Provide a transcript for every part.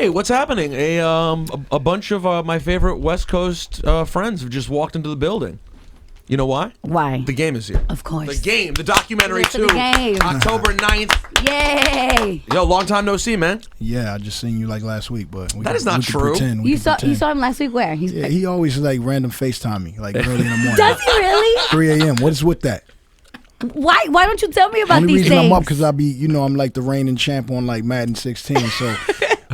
Hey, what's happening? A bunch of my favorite West Coast friends have just walked into the building. You know why? Why? The game is here. Of course. The game, the documentary too. The game. October 9th. Yay! Yo, long time no see, man. Yeah, I just seen you like last week, but that is not true. You saw him last week where? Yeah, he always like random FaceTime me like early in the morning. Does he really? 3 a.m. What is with that? Why don't you tell me about Only these reason things? I'm up because I'm like the reigning champ on like Madden 16. So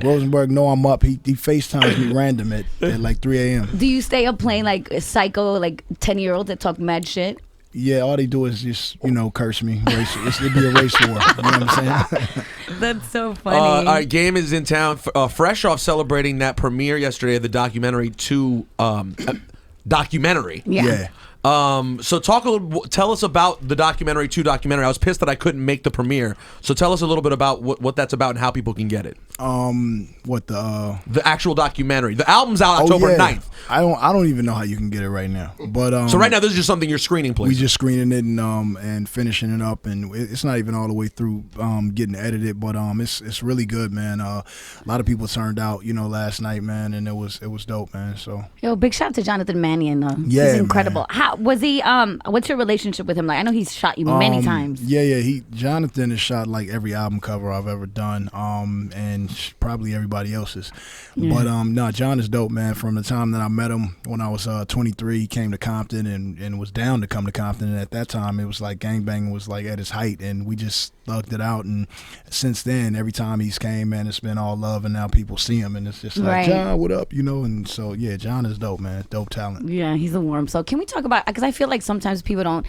Rosenberg know I'm up. He FaceTimes me random at like 3 a.m. Do you stay up playing like psycho, like 10-year-olds that talk mad shit? Yeah, all they do is just, curse me. It'd be a race war. You know what I'm saying? That's so funny. Our game is in town, fresh off celebrating that premiere yesterday of the documentary 2 documentary. Yeah. So tell us about the documentary 2 documentary. I was pissed that I couldn't make the premiere. So tell us a little bit about what that's about and how people can get it. The actual documentary. The album's out October 9th. I don't even know how you can get it right now. But so right now this is just something you're screening, please. We just screening it and finishing it up, and it's not even all the way through getting edited, but it's really good, man. A lot of people turned out, last night, man, and it was dope, man. So big shout out to Jonathan Mannion. Yeah, he's incredible. Man. How was he? What's your relationship with him like? I know he's shot you many times. Yeah. Jonathan has shot like every album cover I've ever done, and probably everybody else's. Yeah. But no, John is dope, man. From the time that I met him when I was 23, he came to Compton and was down to come to Compton. And at that time, it was like gangbanging was like at its height, and we just thugged it out. And since then, every time he's came, man, it's been all love. And now people see him, and it's just like, John, what up? And so yeah, John is dope, man. Dope talent. Yeah, he's a worm. So can we talk about, because I feel like sometimes people don't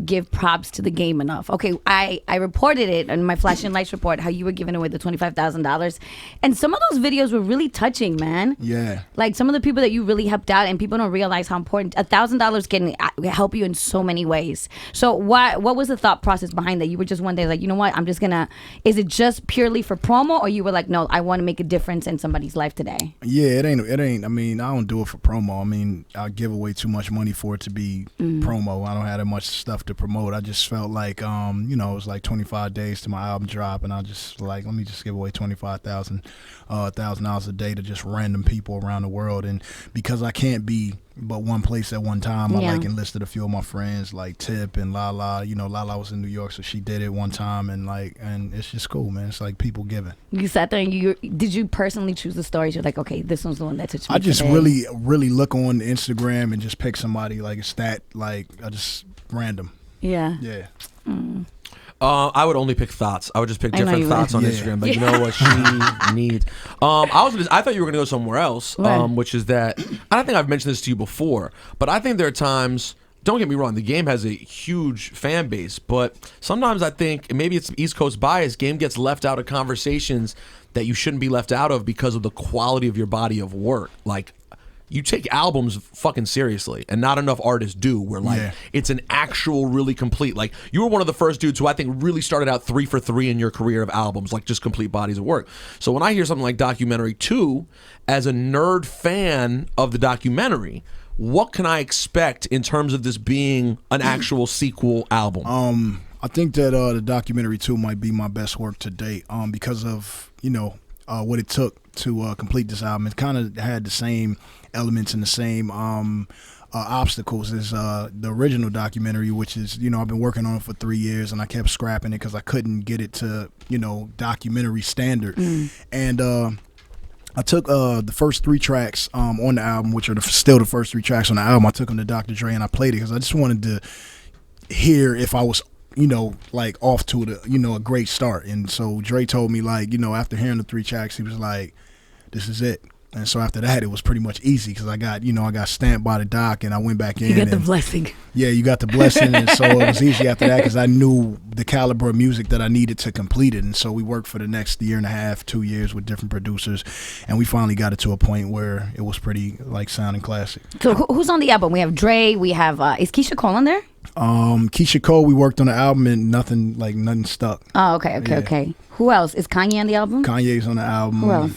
give props to the game enough. Okay, I reported it in my Flashing Lights report how you were giving away the $25,000, and some of those videos were really touching, man. Yeah, like some of the people that you really helped out, and people don't realize how important $1,000 can help you in so many ways. So what was the thought process behind that? You were just one day like, you know what, I'm just gonna. Is it just purely for promo, or you were like, no, I want to make a difference in somebody's life today? Yeah, it ain't. I mean, I don't do it for promo. I mean, I give away too much money for it to be promo. I don't have that much stuff to promote. I just felt like it was like 25 days to my album drop, and I just like, let me just give away $25,000 a day to just random people around the world. And because I can't be but one place at one time, I like enlisted a few of my friends like Tip and Lala. Lala was in New York, so she did it one time, and it's just cool, man. It's like people giving. You sat there and did you personally choose the stories? You're like, okay, this one's the one that touched me. I just really look on Instagram and just pick somebody like a stat, like I just random. Yeah. I would only pick thoughts. I would just pick different thoughts on Instagram. But you know what she needs. I thought you were going to go somewhere else, which is that I don't think I've mentioned this to you before, but I think there are times. Don't get me wrong, the game has a huge fan base, but sometimes I think, maybe it's East Coast bias, game gets left out of conversations that you shouldn't be left out of because of the quality of your body of work. Like, you take albums fucking seriously, and not enough artists do. Where it's an actual really complete. Like, you were one of the first dudes who I think really started out 3 for 3 in your career of albums, like just complete bodies of work. So when I hear something like Documentary 2, as a nerd fan of the documentary, what can I expect in terms of this being an actual sequel album? I think that the Documentary 2 might be my best work to date, because of what it took to complete this album. It kind of had the same elements and the same obstacles as the original documentary, which is, I've been working on it for 3 years, and I kept scrapping it because I couldn't get it to, documentary standard. And I took the first 3 tracks on the album, which are still the first 3 tracks on the album. I took them to Dr. Dre and I played it because I just wanted to hear if I was like off to a great start. And so Dre told me, like, after hearing the 3 tracks, he was like, this is it. And so after that, it was pretty much easy because I got stamped by the doc, and I went back in. You got the blessing. Yeah, you got the blessing. And so it was easy after that because I knew the caliber of music that I needed to complete it. And so we worked for the next 1.5 years, 2 years with different producers, and we finally got it to a point where it was pretty like sounding classic. So who's on the album? We have Dre. We have is Keisha Cole on there? Keisha Cole, we worked on the album and nothing stuck. Oh, okay. Who else? Is Kanye on the album? Kanye's on the album. Who else?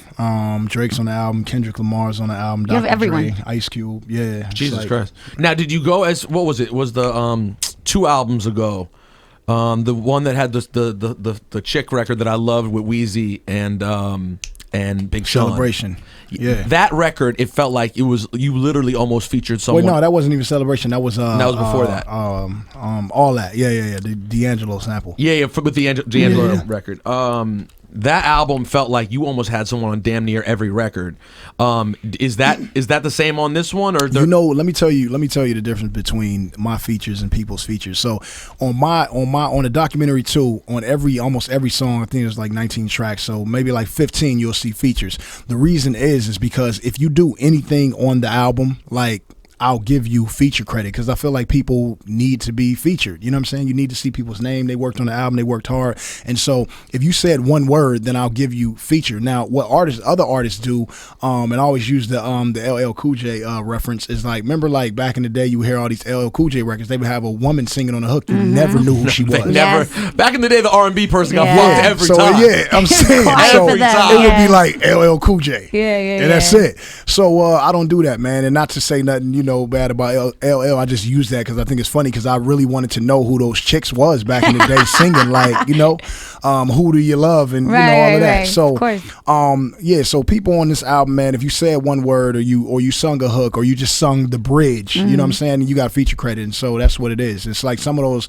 Drake's on the album. Kendrick Lamar's on the album. You have everyone. Dre, Ice Cube. Yeah. Jesus Christ. Now, did you go as, what was it? Was the 2 albums ago, the one that had the chick record that I loved with Wheezy and and Big Sean. Celebration. Yeah. That record, it felt like it was, you literally almost featured someone. Wait, no, that wasn't even Celebration. That was before that. All that. Yeah. The D'Angelo sample. Yeah, with the D'Angelo record. That album felt like you almost had someone on damn near every record. Is that the same on this one, or let me tell you the difference between my features and people's features. So on the documentary too, on almost every song, I think there's like 19 tracks, so maybe like 15 you'll see features. The reason is because if you do anything on the album, like, I'll give you feature credit because I feel like people need to be featured. You know what I'm saying? You need to see people's name. They worked on the album. They worked hard. And so if you said one word, then I'll give you feature. Now, what other artists do, and I always use the LL Cool J reference, is like, remember like back in the day you would hear all these LL Cool J records, they would have a woman singing on the hook. You never knew who she was. Back in the day, the R&B person got fucked every time. Yeah, I'm saying. So every time. It would be like LL Cool J. And that's it. So I don't do that, man. And not to say nothing, bad about LL. I just use that because I think it's funny because I really wanted to know who those chicks was back in the day singing, like, who do you love and all of that. So, so people on this album, man, if you said one word or you sung a hook or you just sung the bridge, you know what I'm saying, and you got feature credit, and so that's what it is. It's like some of those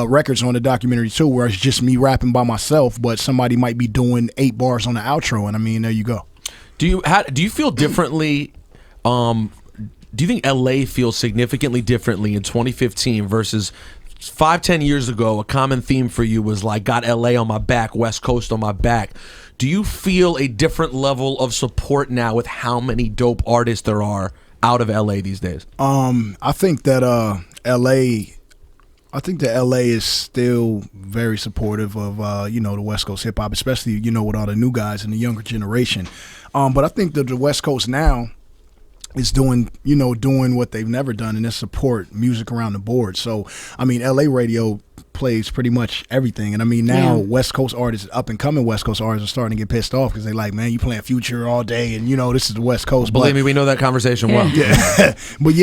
records on the documentary too, where it's just me rapping by myself, but somebody might be doing 8 bars on the outro, and I mean, there you go. Do you feel differently? Do you think LA feels significantly differently in 2015 versus 5-10 years ago? A common theme for you was like, got LA on my back, West Coast on my back. Do you feel a different level of support now with how many dope artists there are out of LA these days? I think that LA is still very supportive of the West Coast hip hop, especially with all the new guys and the younger generation. But I think that the West Coast now is doing what they've never done, and it's support music around the board. So I mean, LA radio plays pretty much everything, and I mean now West Coast artists, up and coming West Coast artists, are starting to get pissed off because they like, man, you playing Future all day, and this is the West Coast. Believe me, we know that conversation well. Yeah, but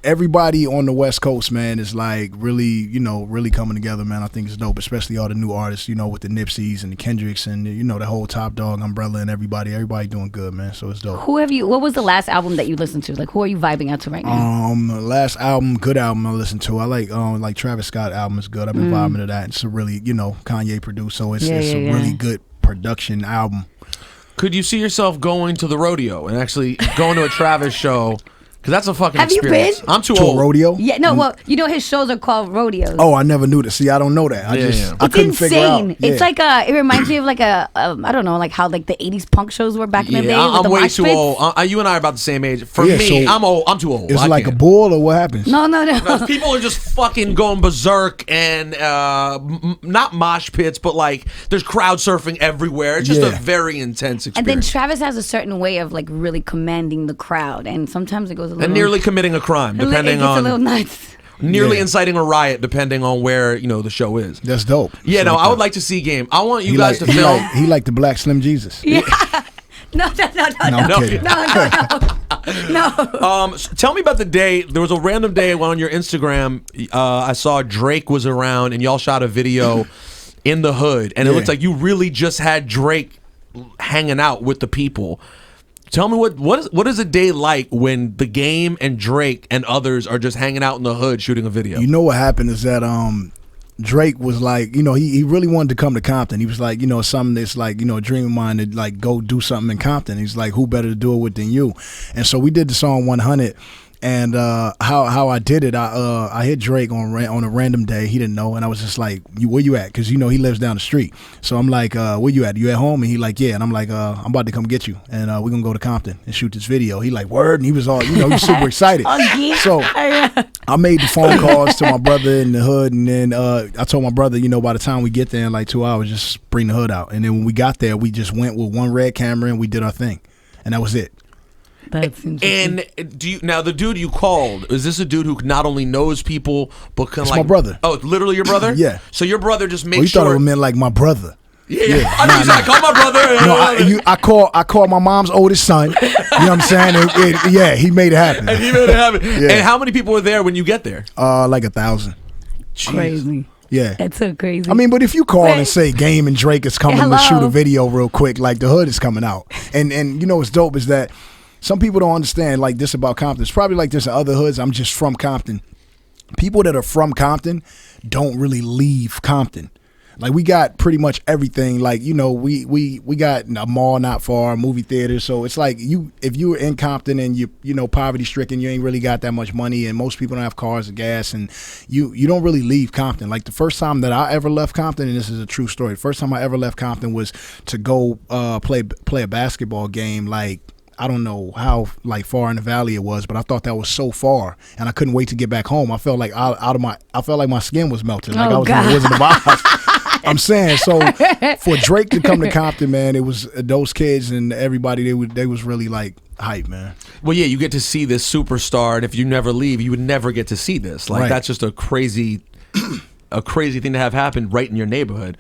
everybody on the West Coast, man, is like really coming together, man. I think it's dope, especially all the new artists, with the Nipseys and the Kendricks and the whole Top Dog umbrella and everybody doing good, man. So it's dope. What was the last album that you listened to? Like, who are you vibing out to right now? The last album, good album I listened to. I like Travis Scott album is good. I've been vibing to that. It's a really, Kanye produced, so it's a really good production album. Could you see yourself going to the rodeo and actually going to a Travis show? Because that's a fucking experience. Have you been? I'm too old. To a rodeo? Yeah, no, well, his shows are called rodeos. Oh, I never knew that. See, I don't know that. I couldn't figure out. It's insane. It's like it reminds me of like I don't know, like how like the 80s punk shows were back in the day. I'm way too old. You and I are about the same age. For me, I'm old. I'm too old. Is it like a bull or what happens? No. People are just fucking going berserk and not mosh pits, but like there's crowd surfing everywhere. It's just a very intense experience. And then Travis has a certain way of like really commanding the crowd, and sometimes it goes a little... And nearly committing a crime, depending on... a little nuts. Nearly inciting a riot, depending on where, the show is. That's dope. Yeah, so I would like to see game. I want you guys to film... He like the Black Slim Jesus. Yeah. No. Tell me about the day. There was a random day on your Instagram. I saw Drake was around, and y'all shot a video in the hood, and it looked like you really just had Drake hanging out with the people. Tell me what is a day like when the game and Drake and others are just hanging out in the hood shooting a video? You know what happened is that Drake was like, he really wanted to come to Compton. He was like, something that's like, a dream of mine to like go do something in Compton. He's like, who better to do it with than you? And so we did the song 100. And how I did it, I hit Drake on a random day. He didn't know, and I was just like, "Where you at?" Because he lives down the street. So I'm like, "Where you at? You at home?" And he like, "Yeah." And I'm like, "I'm about to come get you, and we're gonna go to Compton and shoot this video." He like, "Word," and he was all, he was super excited. So I made the phone calls to my brother in the hood, and then I told my brother, by the time we get there in like 2 hours, just bring the hood out. And then when we got there, we just went with one red camera and we did our thing, and that was it. That's interesting. And now the dude you called, is this a dude who not only knows people but can my brother. Oh, literally your brother? Yeah. So your brother just makes you sure. thought it meant like my brother. Yeah. I call my brother. No, I called my mom's oldest son. You know what I'm saying? He made it happen. And he made it happen. Yeah. And how many people were there when you get there? Like 1,000. Crazy. Yeah. That's so crazy. I mean, but if you call and say Game and Drake is coming to shoot a video real quick, like the hood is coming out. And you know what's dope is that some people don't understand like this about Compton. It's probably like this in other hoods. I'm just from Compton. People that are from Compton don't really leave Compton. Like we got pretty much everything. Like, you know, we got a mall not far, a movie theater. So it's like if you were in Compton and you know poverty stricken, you ain't really got that much money, and most people don't have cars or gas, and you don't really leave Compton. Like the first time that I ever left Compton, and this is a true story, the first time I ever left Compton was to go play a basketball game. Like I don't know how like far in the valley it was, but I thought that was so far, and I couldn't wait to get back home. I felt like I felt like my skin was melting. Like I was in the Wizard of Oz. I'm saying, so for Drake to come to Compton, man, it was those kids and everybody, they was really like hype, man. Well, yeah, you get to see this superstar, and if you never leave, you would never get to see this. Like that's just a crazy thing to have happen right in your neighborhood.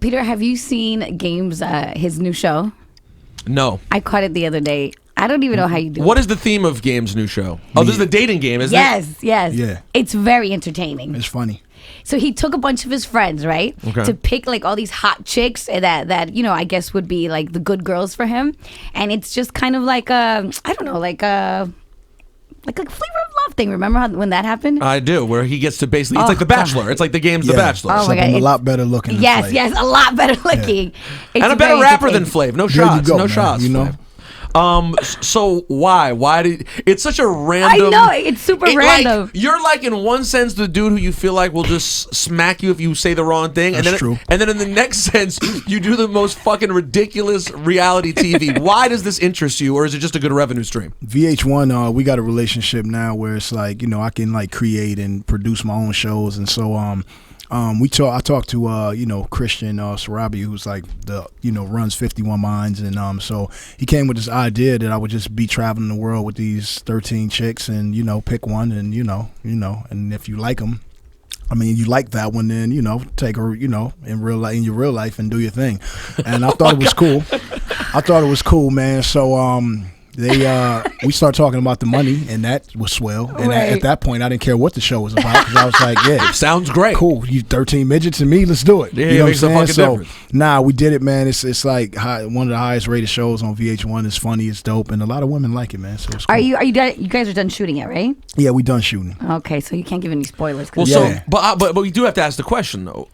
Peter, have you seen Game's his new show? No. I caught it the other day. I don't even know how you do it. What is the theme of Game's new show? Oh, this is the dating game, isn't it? Yes. Yeah. It's very entertaining. It's funny. So he took a bunch of his friends, right, to pick like all these hot chicks that you know I guess would be like the good girls for him, and it's just kind of like I don't know, like a Flavor of Love thing. Remember when that happened? I do, where he gets to basically it's like The Bachelor. It's like the game's The Bachelor. Oh my God, I'm a lot better looking. Yes, a lot better looking, and a better rapper than Flav. No shots, no shots. You know. So why did it's such a random? I know it's super random. Like, you're like in one sense the dude who you feel like will just smack you if you say the wrong thing, That's true. And then in the next sense you do the most fucking ridiculous reality TV. Why does this interest you, or is it just a good revenue stream? VH1, we got a relationship now where it's like, you know, I can like create and produce my own shows, and so I talked to you know, Christian Sarabi, who's like runs 51 Minds, and so he came with this idea that I would just be traveling the world with these 13 chicks, and you know, pick one, and you know, and if you like them, I mean, you like that one, then you know, take her, you know, in your real life and do your thing. And I thought it was cool. I thought it was cool, man. So we started talking about the money, and that was swell. And at that point, I didn't care what the show was about, because I was like, yeah, sounds great, cool. You 13 midgets and me, let's do it. Yeah, you know it makes a fucking difference. Nah, we did it, man. It's like one of the highest rated shows on VH1. It's funny, it's dope, and a lot of women like it, man. So it's cool. You guys are done shooting it, right? Yeah, we done shooting. Okay, so you can't give any spoilers. Well, but we do have to ask the question though.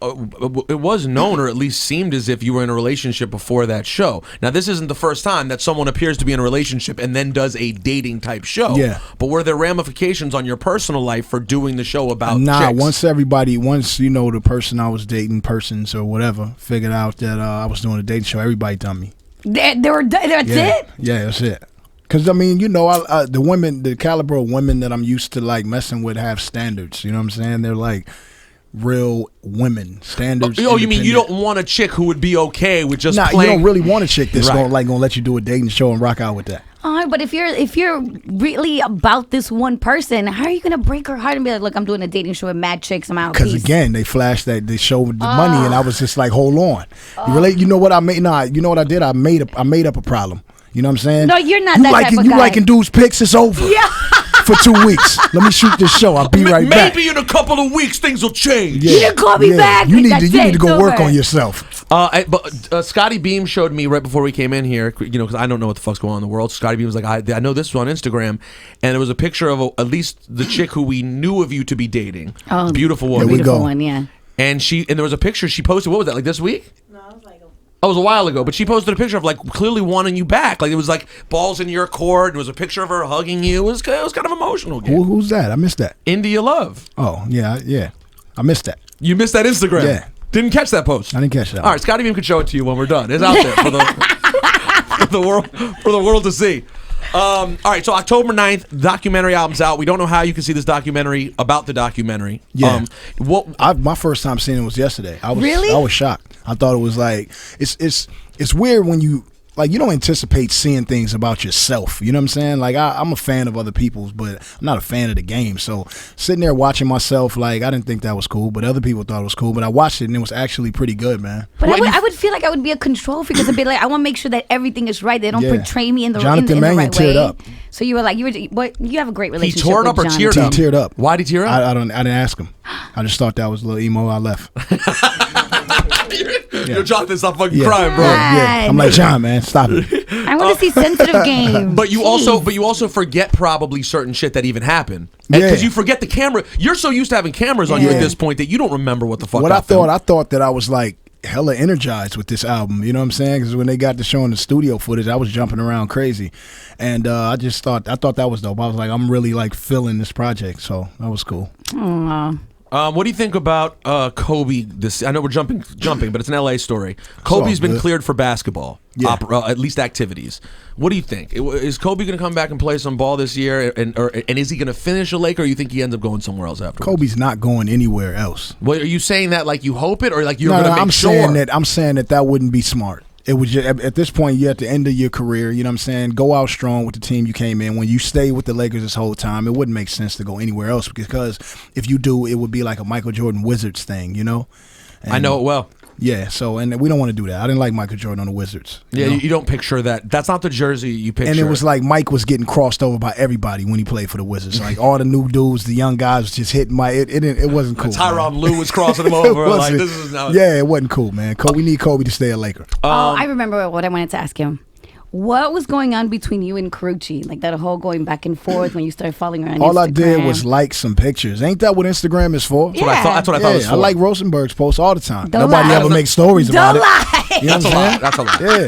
It was known, or at least seemed as if you were in a relationship before that show. Now, this isn't the first time that someone appears to be in a relationship and then does a dating type show. Yeah. But were there ramifications on your personal life for doing the show about chicks? Chicks? Once you know the person I was dating, persons or whatever, figured out that I was doing a dating show, everybody done me. That's it? Yeah, that's it. Because, I mean, you know, the caliber of women that I'm used to, like, messing with have standards. You know what I'm saying? They're, like, real women. Standards. Oh, you mean you don't want a chick who would be okay with just playing? You don't really want a chick that's gonna let you do a dating show and rock out with that. But if you're really about this one person, how are you gonna break her heart and be like, look, I'm doing a dating show with mad chicks, I'm out? Because again, they flashed that they showed the money, and I was just like, hold on. You know what I made? Nah, you know what I did? I made up a problem. You know what I'm saying? No, you're not that type of guy. You liking dudes' pics? It's over. Yeah. For 2 weeks. Let me shoot this show. I'll be right back. Maybe in a couple of weeks things will change. Yeah. You didn't call me back. You need to go work on yourself. But Scotty Beam showed me right before we came in here, you know, because I don't know what the fuck's going on in the world. Scotty Beam was like, I know this was on Instagram, and it was a picture of at least the chick who we knew of you to be dating. Oh, beautiful woman. Beautiful one, yeah. And there was a picture she posted. What was that, like this week? It was a while ago, but she posted a picture of like clearly wanting you back. Like it was like balls in your court. It was a picture of her hugging you. It was kind of emotional. Who's that? I missed that. India Love. Oh yeah. I missed that. You missed that Instagram. Yeah. Didn't catch that post. I didn't catch that. All right, Scotty Beam could show it to you when we're done. It's out there for the world to see. All right, so October 9th, documentary album's out. We don't know how you can see this documentary about the documentary. Yeah. My first time seeing it was yesterday. I was shocked. I thought it was like it's weird when you like, you don't anticipate seeing things about yourself. You know what I'm saying? Like, I'm a fan of other people's, but I'm not a fan of the game. So sitting there watching myself, like, I didn't think that was cool, but other people thought it was cool. But I watched it, and it was actually pretty good, man. But I would feel like I would be a control freak, because I'd be like, I want to make sure that everything is right. They don't portray me in the right way. Jonathan Mannion teared up. So you were like, you have a great relationship. He tore it up or teared up? He teared up. Why did he tear up? I didn't ask him. I just thought that was a little emo. I left. Yo, Jonathan, stop fucking crying, bro. Yeah. I'm like, John, man, stop it. I want to see sensitive games. But you also forget probably certain shit that even happened. Because you forget the camera. You're so used to having cameras on you at this point that you don't remember what the fuck. What I thought that I was like hella energized with this album. You know what I'm saying? Because when they got to showing the studio footage, I was jumping around crazy, and I thought that was dope. I was like, I'm really like feeling this project, so that was cool. Aww. What do you think about Kobe? I know we're jumping, but it's an LA story. Kobe's been cleared for basketball, at least activities. What do you think? Is Kobe going to come back and play some ball this year, and is he going to finish a Laker, or you think he ends up going somewhere else afterwards? Kobe's not going anywhere else. Well, are you saying that like you hope it, or like you're going to make sure? I'm saying that wouldn't be smart. It was just, at this point, you're at the end of your career. You know what I'm saying? Go out strong with the team you came in. When you stay with the Lakers this whole time, it wouldn't make sense to go anywhere else, because if you do, it would be like a Michael Jordan Wizards thing, you know? And I know it well. Yeah, so, and we don't want to do that. I didn't like Michael Jordan on the Wizards. Yeah, you don't picture that. That's not the jersey you picture. And it was like Mike was getting crossed over by everybody when he played for the Wizards. Like all the new dudes, the young guys was just hitting Mike. It wasn't cool. Tyronn Lue was crossing him over. Like, this is not... Yeah, it wasn't cool, man. We need Kobe to stay a Laker. I remember what I wanted to ask him. What was going on between you and Karrueche? Like that whole going back and forth when you started following her on Instagram? All I did was like some pictures. Ain't that what Instagram is for? Yeah. That's what I thought it was for. I like Rosenberg's posts all the time. Don't Nobody lie. ever makes stories about it. Don't lie. You know That's a lot. That's a lot. Yeah.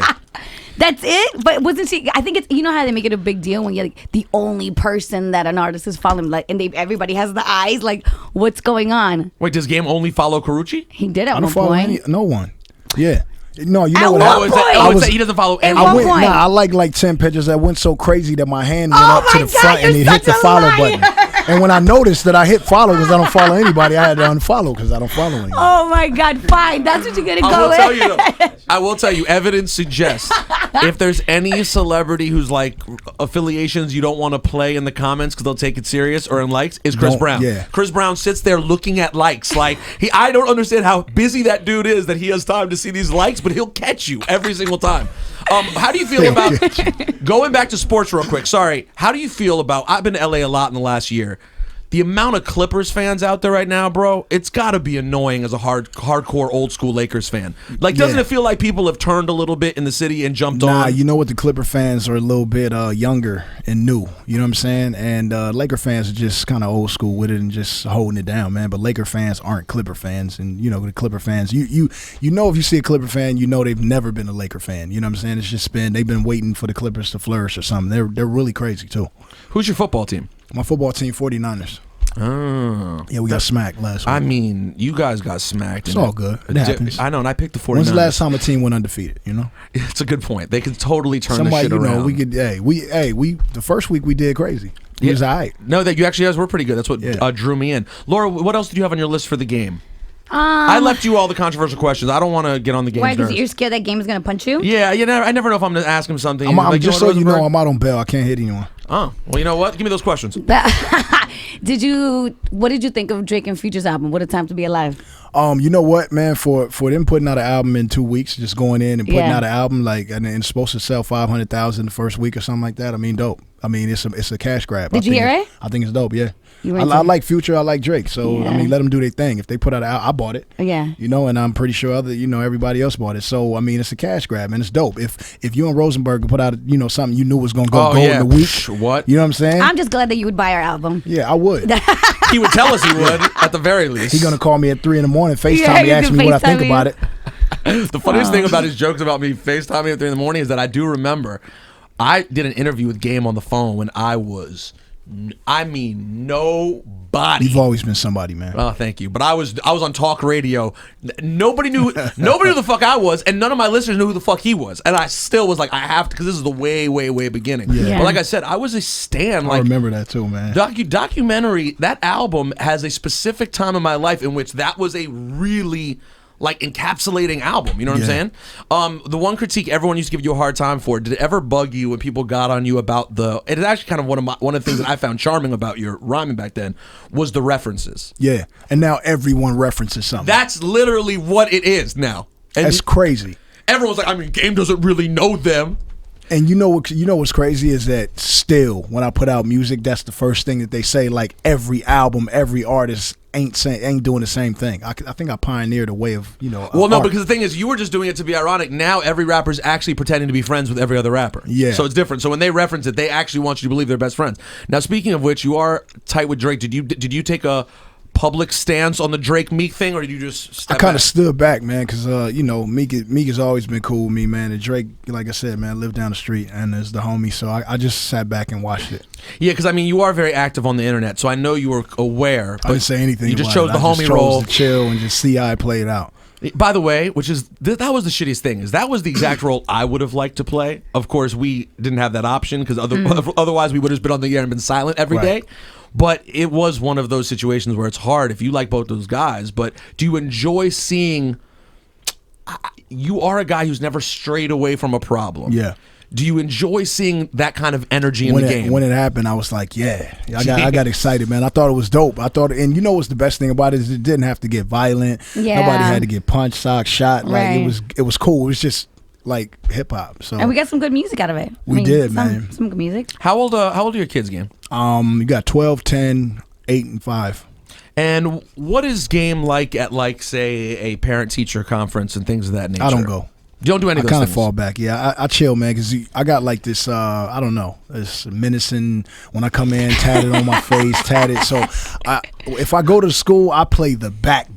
That's it? But wasn't she? I think it's, you know how they make it a big deal when you're like the only person that an artist is following, like, and everybody has the eyes. Like, what's going on? Wait, does Game only follow Karrueche? He did at I don't one follow point. no one. Yeah. No, you know At what one happened? point. I would say he doesn't follow At anyone. one I went, point. I like 10 pictures that went so crazy that my hand went Oh up to my the God, front and you're it hit the such a follow liar. button. And when I noticed that I hit follow because I don't follow anybody, I had to unfollow because I don't follow anyone. Oh my God! Fine, that's what you're gonna I go will with. tell you though, I will tell you, evidence suggests if there's any celebrity who's like affiliations you don't want to play in the comments because they'll take it serious or in likes, is Chris Brown. Yeah. Chris Brown sits there looking at likes. Like I don't understand how busy that dude is that he has time to see these likes, but he'll catch you every single time. How do you feel about going back to sports real quick? Sorry. How do you feel about, I've been to LA a lot in the last year. The amount of Clippers fans out there right now, bro, it's got to be annoying as a hardcore old school Lakers fan. Like, doesn't it feel like people have turned a little bit in the city and jumped on? Nah, you know what? The Clipper fans are a little bit younger and new. You know what I'm saying? And Laker fans are just kind of old school with it and just holding it down, man. But Laker fans aren't Clipper fans. And, you know, the Clipper fans, you know if you see a Clipper fan, you know they've never been a Laker fan. You know what I'm saying? It's just they've been waiting for the Clippers to flourish or something. They're really crazy, too. Who's your football team? My football team, 49ers. Oh. Yeah, we got smacked last week. I mean, you guys got smacked. It's all good. It happens. I know, and I picked the 49ers. When's the last time a team went undefeated, you know? It's a good point. They could totally turn the shit around. We could, the first week we did crazy. It was all right. No, that you actually guys were pretty good. That's what drew me in. Laura, what else did you have on your list for the game? I left you all the controversial questions. I don't want to get on the game. Why? Because you're scared that game is going to punch you? Yeah, I never know if I'm going to ask him something. I'm just so you know, I'm out on bail. I can't hit anyone. Oh, well, you know what? Give me those questions. What did you think of Drake and Future's album, What a Time to Be Alive? You know what, man? For them putting out an album in 2 weeks, just going in and putting out an album and it's supposed to sell 500,000 the first week or something like that. I mean, dope. I mean, it's a cash grab. Did you hear it? I think it's dope. Yeah. I like Future. I like Drake. So I mean, let them do their thing. If they put out an album, I bought it. Yeah. You know, and I'm pretty sure everybody else bought it. So I mean, it's a cash grab and it's dope. If you and Rosenberg put out something you knew was gonna go gold in a week, what? You know what I'm saying? I'm just glad that you would buy our album. Yeah, I would. He would tell us he would at the very least. He's gonna call me at 3 a.m, FaceTime me, ask me what I think about it. The funniest thing about his jokes about me FaceTiming at 3 a.m. is that I do remember I did an interview with Game on the phone when I was, nobody. You've always been somebody, man. Oh, thank you. But I was on talk radio. Nobody knew who the fuck I was, and none of my listeners knew who the fuck he was. And I still was like, I have to, because this is the way, way, way beginning. Yeah. But like I said, I was a stan. I remember that too, man. Documentary. That album has a specific time in my life in which that was a really encapsulating album, you know what I'm saying? The one critique everyone used to give you a hard time for, did it ever bug you when people got on you about it is actually kind of one of the things that I found charming about your rhyming back then was the references. Yeah, and now everyone references something. That's literally what it is now. And that's crazy. Everyone's like, Game doesn't really know them. And you know what's crazy is that still when I put out music, that's the first thing that they say. Like every album, every artist ain't doing the same thing. I think I pioneered a way of Well, no, because the thing is, you were just doing it to be ironic. Now every rapper's actually pretending to be friends with every other rapper. Yeah. So it's different. So when they reference it, they actually want you to believe they're best friends. Now, speaking of which, you are tight with Drake. Did you take a public stance on the Drake Meek thing, or did you just step I kind of back? stood back, man, because Meek has always been cool with me, man. And Drake, like I said, man, lived down the street and is the homie, so I just sat back and watched it. Yeah, because I mean, you are very active on the internet, so I know you were aware. But I didn't say anything. You just about chose it. the I just homie chose role to chill and just see how it played out. By the way, which is that was the shittiest thing, is that was the exact role I would have liked to play. Of course, we didn't have that option because otherwise we would have just been on the air and been silent every day. But it was one of those situations where it's hard if you like both those guys. But do you enjoy seeing? You are a guy who's never strayed away from a problem. Yeah. Do you enjoy seeing that kind of energy in the game? When it happened, I was like, yeah. I got excited, man. I thought it was dope. And what's the best thing about it is it didn't have to get violent. Yeah. Nobody had to get punched, socked, shot. Like it was cool. It was just like hip hop. So and we got some good music out of it. We did, man. Some good music. How old are your kids, Game? You got 12, 10, 8, and 5. And what is Game like at, like, say, a parent-teacher conference and things of that nature? I don't go. You don't do any of those I kind things? of fall back. Yeah, I chill, man, because I got like this, I don't know, this menacing, when I come in, tatted on my face, tatted. So if I go to school, I play the back.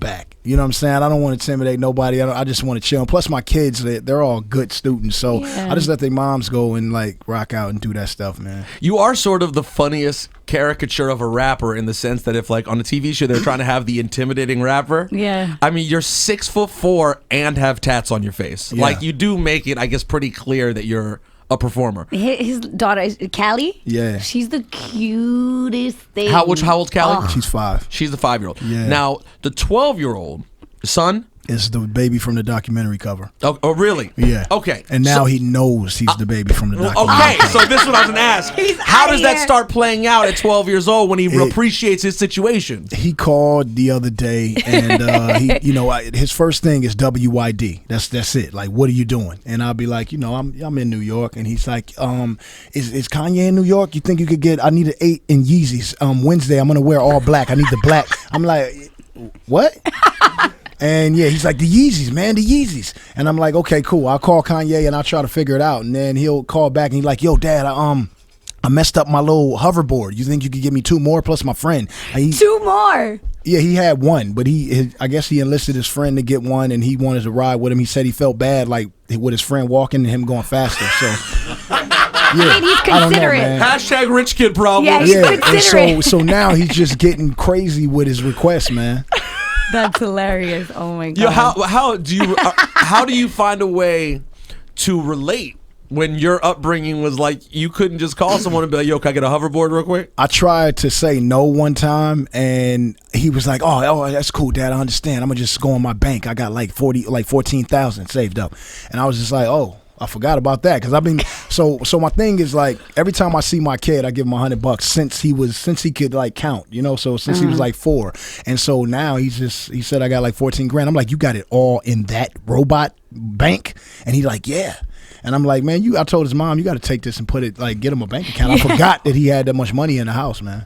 You know what I'm saying? I don't want to intimidate nobody. I just want to chill. And plus, my kids, they're all good students. So I just let their moms go and like rock out and do that stuff, man. You are sort of the funniest caricature of a rapper in the sense that if, like, on a TV show they're trying to have the intimidating rapper. Yeah. I mean, you're 6'4" and have tats on your face. Yeah. Like, you do make it, I guess, pretty clear that you're a performer. His daughter is Callie. Yeah. She's the cutest thing. How old's Callie? Oh. She's 5. She's the 5-year-old. Yeah. Now, the 12-year-old son Is the baby from the documentary cover. Oh, really? Yeah. Okay. And now he knows he's the baby from the documentary Okay, cover. so this is what I was going to ask. How does that start playing out at 12 years old when he appreciates his situation? He called the other day, and his first thing is WYD. That's it. Like, what are you doing? And I'll be like, I'm in New York, and he's like, is Kanye in New York? You think you could get? I need an 8 in Yeezys. Wednesday, I'm gonna wear all black. I need the black. I'm like, what? And yeah, he's like, the Yeezys, man, the Yeezys. And I'm like, okay, cool. I'll call Kanye and I'll try to figure it out. And then he'll call back and he's like, yo, Dad, I messed up my little hoverboard. You think you could give me 2 more plus my friend? 2 more. Yeah, he had 1, but I guess he enlisted his friend to get 1, and he wanted to ride with him. He said he felt bad, like with his friend walking and him going faster. So yeah, I mean, he's considerate. Hashtag rich kid problem. Yeah, he's considerate. And so now he's just getting crazy with his requests, man. That's hilarious. Oh my god. Yo, how do you find a way to relate when your upbringing was like you couldn't just call someone and be like, yo, can I get a hoverboard real quick? I tried to say no one time, and he was like, oh, that's cool, Dad, I understand. I'm gonna just go on my bank. I got like 14,000 saved up. And I was just like, oh, I forgot about that, because I've been so my thing is, like, every time I see my kid, I give him $100 since he could like count, so since he was like 4. And so now he said I got like 14 grand. I'm like, you got it all in that robot bank? And he's like, yeah. And I'm like, man, I told his mom, you got to take this and put it, like, get him a bank account. I forgot that he had that much money in the house, man.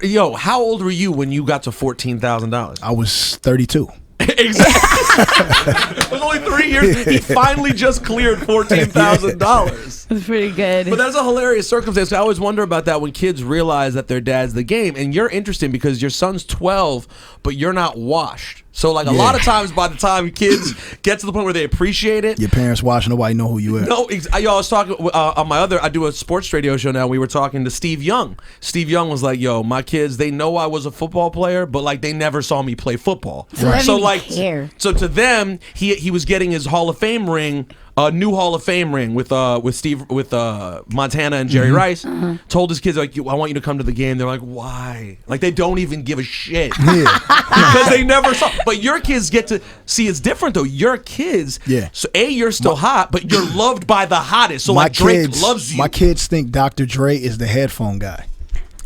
Yo, how old were you when you got to $14,000? I was 32. Exactly. It was only 3 years. He finally just cleared $14,000. That's pretty good. But that's a hilarious circumstance. I always wonder about that when kids realize that their dad's the game. And you're interesting because your son's 12, but you're not washed. So, like, a lot of times by the time kids get to the point where they appreciate it, your parents watch, nobody know who you are. No, I was talking on I do a sports radio show now. We were talking to Steve Young. Steve Young was like, yo, my kids, they know I was a football player, but, like, they never saw me play football. Right. So, like, care. So to them, he was getting his Hall of Fame ring, new Hall of Fame ring with Montana and Jerry Rice. Told his kids, like, I want you to come to the game. They're like, why? Like, they don't even give a shit. Yeah. Because they never saw. But your kids get to see it's different though. Your kids, so you're still hot, but you're loved by the hottest. So like Drake loves you. My kids think Dr. Dre is the headphone guy.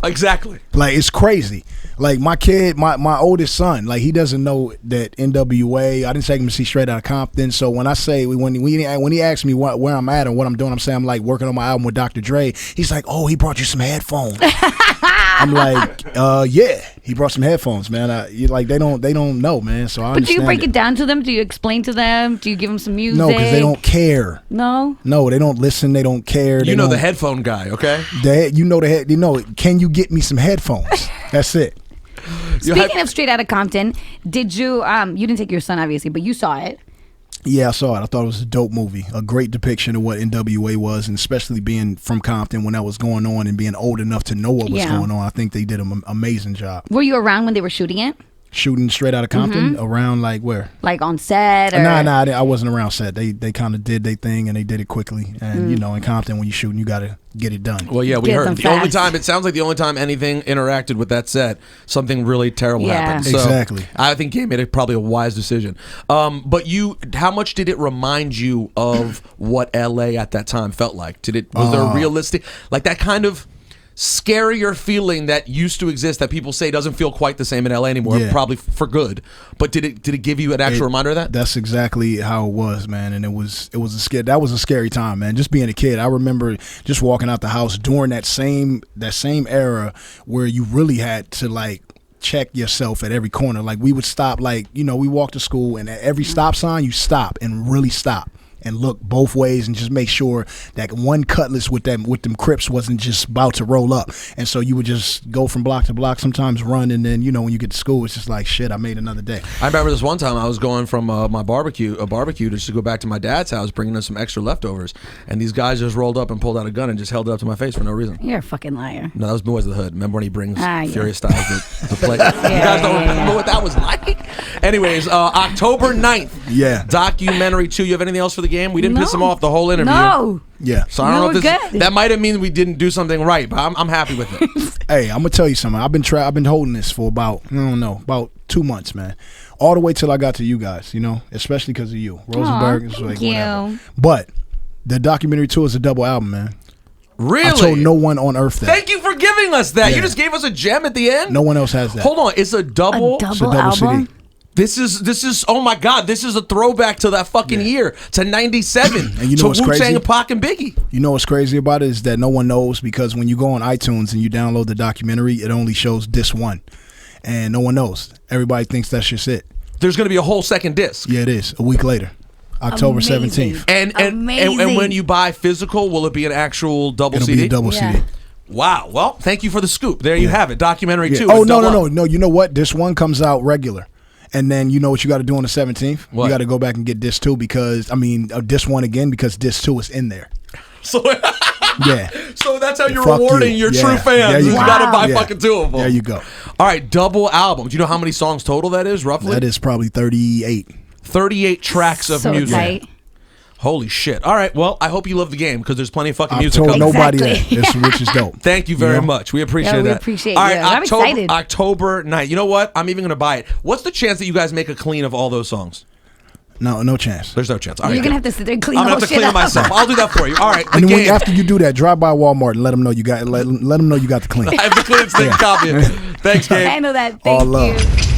Exactly. Like, it's crazy. Like, my kid, my oldest son, like, he doesn't know that NWA. I didn't take him to see Straight Outta Compton. So when I say when he asks me where I'm at and what I'm doing, I'm saying I'm like working on my album with Dr. Dre. He's like, oh, he brought you some headphones. I'm like, yeah. He brought some headphones, man. They don't know, man. So I. But do you break it down to them? Do you explain to them? Do you give them some music? No, because they don't care. No, they don't listen. They don't care. You know the headphone guy, okay? Can you get me some headphones? That's it. Speaking of Straight Outta Compton, did you? You didn't take your son, obviously, but you saw it. Yeah, I saw it. I thought it was a dope movie. A great depiction of what NWA was, and especially being from Compton when that was going on and being old enough to know what was going on. I think they did an amazing job. Were you around when they were shooting it? Shooting Straight Outta Compton? Around like where? Like on set? Or? Nah, I wasn't around set. They kind of did their thing and they did it quickly. And you know, in Compton, when you're shooting, you got to get it done. Well, yeah, we heard the only time. It sounds like the only time anything interacted with that set, something really terrible happened. So exactly. I think Gabe made probably a wise decision. But how much did it remind you of what LA at that time felt like? Was there a realistic, like that kind of scarier feeling that used to exist that people say doesn't feel quite the same in LA anymore, probably for good? But did it give you an actual reminder of that? That's exactly how it was, man. And it was that was a scary time, man. Just being a kid, I remember just walking out the house during that same era where you really had to like check yourself at every corner. Like we would stop, like, you know, we walked to school and at every stop sign you stop and really stop and look both ways and just make sure that one cutlass with them Crips wasn't just about to roll up. And so you would just go from block to block, sometimes run, and then, you know, when you get to school, it's just like, shit, I made another day. I remember this one time I was going from my barbecue to just go back to my dad's house, bringing us some extra leftovers, and these guys just rolled up and pulled out a gun and just held it up to my face for no reason. You're a fucking liar. No, that was Boys of the Hood. Remember when he brings Furious Styles to play? You guys don't remember what that was like? Anyways, October 9th. Yeah. Documentary 2. You have anything else for the game? We didn't piss him off the whole interview. No. Yeah. So I don't know if that might have mean we didn't do something right, but I'm happy with it. Hey, I'm gonna tell you something. I've been holding this for about 2 months, man. All the way till I got to you guys, you know, especially because of you. Rosenberg is like whatever. But the documentary 2 is a double album, man. Really? I told no one on earth that. Thank you for giving us that. Yeah. You just gave us a gem at the end. No one else has that. Hold on, it's a double album? CD. This is oh my God, this is a throwback to that fucking year, to 97. And you know what's crazy? Wu-Tang and Pac and Biggie. You know what's crazy about it is that no one knows, because when you go on iTunes and you download the documentary, it only shows disc 1. And no one knows. Everybody thinks that's just it. There's going to be a whole second disc. Yeah, it is. A week later. October 17th. And when you buy physical, will it be an actual double CD? It'll be a double CD. Wow. Well, thank you for the scoop. There you have it. Documentary 2. Oh, no. You know what? Disc 1 comes out regular. And then you know what you got to do on the 17th? What? You got to go back and get disc 2 disc 1 again, because disc 2 is in there. So yeah. So that's how you're rewarding your true fans. You got to buy fucking 2 of them. There you go. All right, double album. Do you know how many songs total that is, roughly? That is probably 38. 38 tracks of music. Tight. Holy shit. All right, well, I hope you love the game, because there's plenty of fucking music I've told coming. nobody that, which is dope. Thank you very much. We appreciate that. We appreciate All right, you. I'm excited. October 9th. You know what? I'm even going to buy it. What's the chance that you guys make a clean of all those songs? No chance. There's no chance. All right, You're going to have to sit there and clean I'm going to have to clean it myself. I'll do that for you. All right. And then after you do that, drive by Walmart and let them know you got the clean. I have the clean thing copy. Thanks, Gabe. I know that. Thank All love. you.